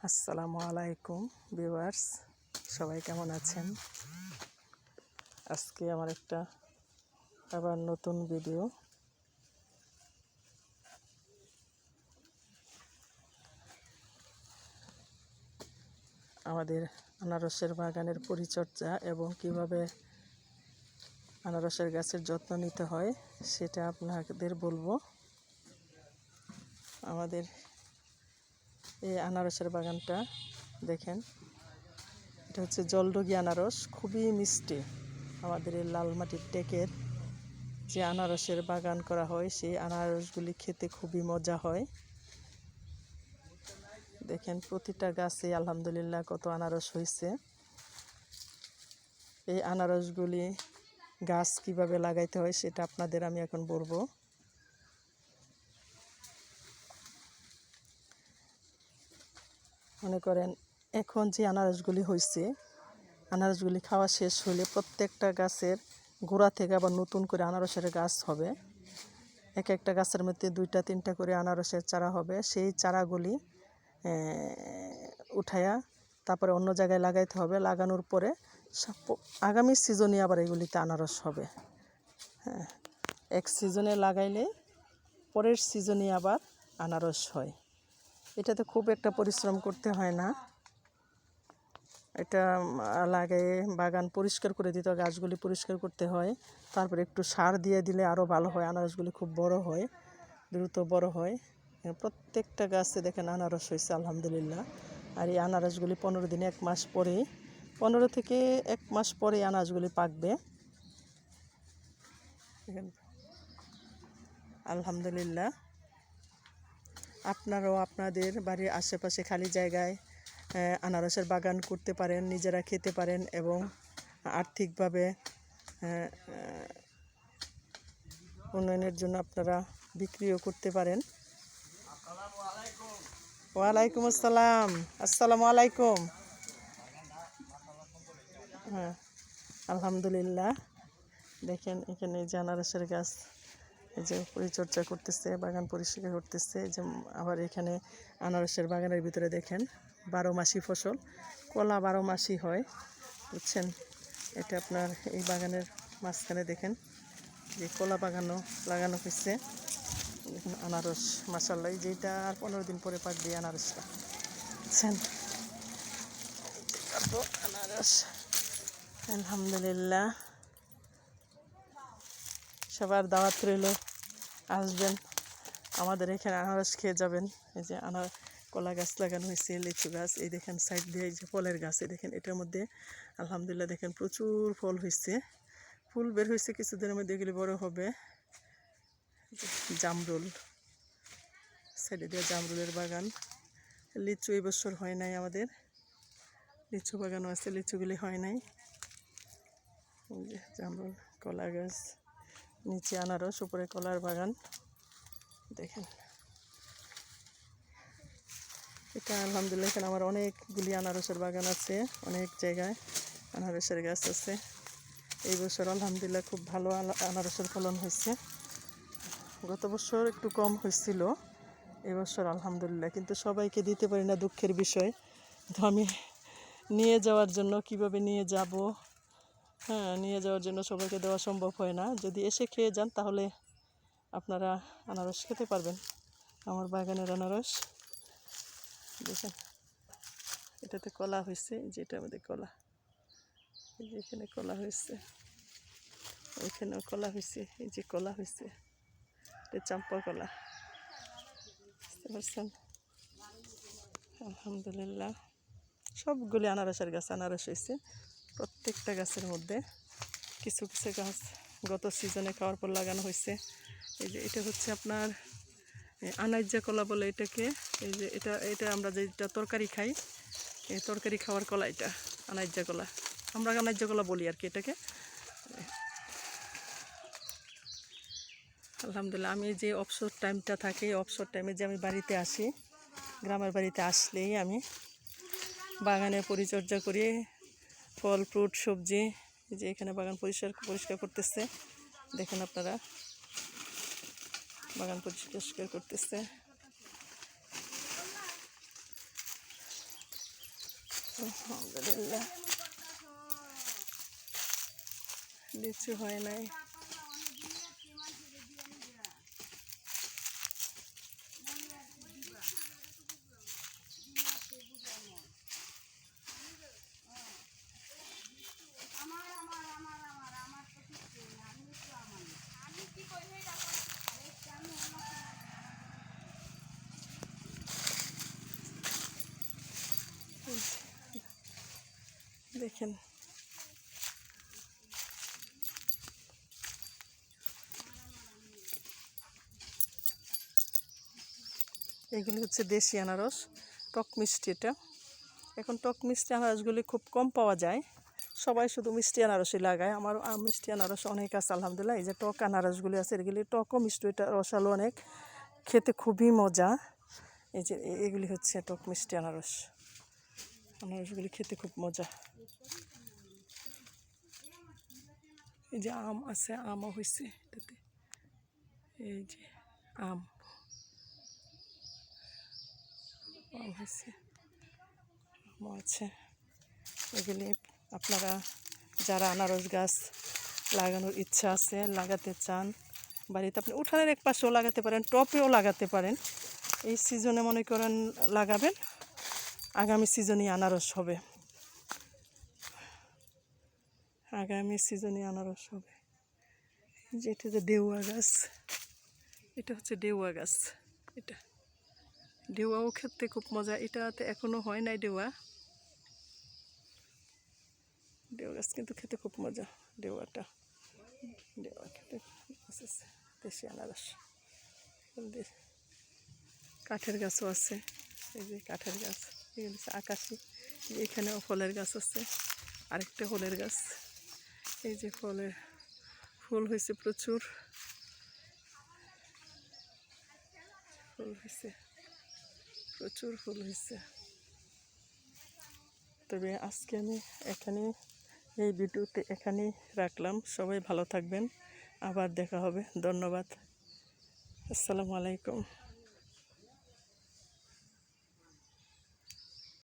আসসালামু আলাইকুম ভিউয়ার্স, সবাই কেমন আছেন? আজকে আমার একটা আবার নতুন ভিডিও। আমাদের আনারসের বাগানের পরিচর্যা এবং কিভাবে আনারসের গাছের যত্ন নিতে হয় সেটা আপনাদের বলবো। আমাদের এই আনারসের বাগানটা দেখেন, এটা হচ্ছে জলডগি আনারস, খুবই মিষ্টি। আমাদের এই লাল মাটির টেকের যে আনারসের বাগান করা হয় সেই আনারসগুলি খেতে খুবই মজা হয়। দেখেন প্রতিটা গাছে আলহামদুলিল্লাহ কত আনারস হয়েছে। এই আনারসগুলি গাছ কিভাবে লাগাইতে হয় সেটা আপনাদের আমি এখন বলবো। মনে করেন এখন যে আনারসগুলি হয়েছে, আনারসগুলি খাওয়া শেষ হলে প্রত্যেকটা গাছের গোড়া থেকে আবার নতুন করে আনারসের গাছ হবে। এক একটা গাছের মধ্যে 2-3টা করে আনারসের চারা হবে। সেই চারাগুলি উঠায়া তারপরে অন্য জায়গায় লাগাইতে হবে। লাগানোর পরে আগামী সিজনে আবার এগুলিতে আনারস হবে। হ্যাঁ, এক সিজনে লাগাইলে পরের সিজনে আবার আনারস হয়। এটাতে খুব একটা পরিশ্রম করতে হয় না। এটা লাগিয়ে বাগান পরিষ্কার করে দিতে হয়, গাছগুলি পরিষ্কার করতে হয়, তারপরে একটু সার দিয়ে দিলে আরও ভালো হয়। আনারসগুলি খুব বড় হয়, দ্রুত বড় হয়। প্রত্যেকটা গাছে দেখেন আনারস হয়েছে আলহামদুলিল্লাহ। আর এই আনারসগুলি 15 দিনে 1 মাস পরে, 15 থেকে 1 মাস পরে আনারসগুলি পাকবে। আলহামদুলিল্লাহ, আপনারাও আপনাদের বাড়ির আশেপাশে খালি জায়গায় আনারসের বাগান করতে পারেন, নিজেরা খেতে পারেন এবং আর্থিকভাবে উন্নয়নের জন্য আপনারা বিক্রিও করতে পারেন। ওয়ালাইকুম আসসালাম। আসসালামু আলাইকুম। হ্যাঁ, আলহামদুলিল্লাহ। দেখেন এখানে যে আনারসের গাছ, এই যে পরিচর্যা করতেছে, বাগান পরিষ্কার করতেছে। এই যে আবার এখানে আনারসের বাগানের ভিতরে দেখেন 12 মাসি ফসল, কলা 12 মাসই হয়, বুঝছেন? এটা আপনার এই বাগানের মাঝখানে দেখেন যে কলা বাগানও লাগানো হয়েছে। দেখুন আনারস মাশাআল্লাহ, যেটা আর 15 দিন পরে পাকবে আনারসটা, বুঝছেন? আনারস আলহামদুলিল্লাহ, সবার দাওয়াত রইল, আসবেন আমাদের এখানে আনারস খেয়ে যাবেন। এই যে কলা গাছ লাগানো হয়েছে, লিচু গাছ, এই দেখেন সাইড দিয়ে এই যে ফলের গাছ, এই দেখেন এটার মধ্যে আলহামদুলিল্লাহ দেখেন প্রচুর ফল হয়েছে, ফুল বের হয়েছে, কিছুদিনের মধ্যে এগুলি বড় হবে। জামরুল, সাইডে দিয়ে জামরুলের বাগান। লিচু এই বছর হয় নাই আমাদের, লিচু বাগানও আছে, লিচুগুলি হয় নাই। জামরুল, কলা গাছ, নিচে আনারস, উপরে কলার বাগান। দেখেন এটা আলহামদুলিল্লাহ, এখানে আমার অনেকগুলি আনারসের বাগান আছে, অনেক জায়গায় আনারসের গাছ আছে। এই বছর আলহামদুলিল্লাহ খুব ভালো আনারসের ফলন হয়েছে। গত বছর একটু কম হয়েছিল, এবছর আলহামদুলিল্লাহ, কিন্তু সবাইকে দিতে পারি না, দুঃখের বিষয়। তো আমি নিয়ে যাওয়ার জন্য কিভাবে নিয়ে যাব, হ্যাঁ, নিয়ে যাওয়ার জন্য সবাইকে দেওয়া সম্ভব হয় না। যদি এসে খেয়ে যান তাহলে আপনারা আনারস খেতে পারবেন, আমার বাগানের আনারস। দেখেন এটাতে কলা হয়েছে, যেটা আমাদের কলা, এই যে এখানে কলা হয়েছে, ওইখানেও কলা হয়েছে, এই যে কলা হয়েছে, এটা চাম্পা কলা, বুঝতে পারছেন? আলহামদুলিল্লাহ সবগুলি আনারসের গাছ আনারস হয়েছে। প্রত্যেকটা গাছের মধ্যে কিছু কিছু গাছ গত সিজনে খাওয়ার পর লাগানো হয়েছে। এই যে এটা হচ্ছে আপনার আনাইজা কলা বলে এটাকে। এই যে এটা এটা আমরা যেটা তরকারি খাই, এই তরকারি খাওয়ার কলা, এটা আনাইজা কলা, আমরা আনাইজা কলা বলি আর কি এটাকে। আলহামদুলিল্লাহ, আমি যে অবসর টাইমটা থাকে, অবসর টাইমে যে আমি বাড়িতে আসি, গ্রামের বাড়িতে আসলেই আমি বাগানে পরিচর্যা করি, ফল ফ্রুট সবজি। যে এখানে বাগান পরিষ্কার করতেছে, দেখেন আপনারা বাগান পরিষ্কার করতেছে। আলহামদুলিল্লাহ লিচু হয় নাই। দেখেন এগুলি হচ্ছে দেশি আনারস, টক মিষ্টি। এটা এখন টক মিষ্টি আনারসগুলি খুব কম পাওয়া যায়, সবাই শুধু মিষ্টি আনারসই লাগায়। আমার মিষ্টি আনারস অনেক আছে আলহামদুলিল্লাহ। এই যে টক আনারসগুলি আছে এগুলি টকও মিষ্টি, এটা রসালো অনেক, খেতে খুবই মজা। এই যে এগুলি হচ্ছে টক মিষ্টি আনারস, আনারসগুলি খেতে খুব মজা। এই যে আম আছে, আমও হয়েছে এটাতে। এই যে আম হয়েছে, আমও আছে। এগুলি আপনারা যারা আনারস গাছ লাগানোর ইচ্ছা আছে, লাগাতে চান বাড়িতে, আপনি উঠানের এক পাশেও লাগাতে পারেন, টপেও লাগাতে পারেন। এই সিজনে মনে করেন লাগাবেন, আগামী সিজনে আনারস হবে, আগামী সিজনে আনারস হবে। যেটা যে ডেউয়া গাছ, এটা হচ্ছে ডেউয়া গাছ। এটা ডেউয়াও খেতে খুব মজা। এটাতে এখনো হয় নাই ডেউয়া, ডেউয়া গাছ কিন্তু খেতে খুব মজা। ডেউয়াটা, ডেউয়া খেতে দেশি আনারস। কাঠের গাছও আছে, এই যে কাঠের গাছ, এগুলো হচ্ছে আকাশি। এখানেও ফলের গাছ আছে, আরেকটা ফলের গাছ। এই যে ফলের ফুল হয়েছে প্রচুর, ফুল হয়েছে, প্রচুর ফুল হয়েছে। তবে আজকে আমি এখানে এই ভিডিওতে এখানেই রাখলাম। সবাই ভালো থাকবেন, আবার দেখা হবে। ধন্যবাদ, আসসালামু আলাইকুম।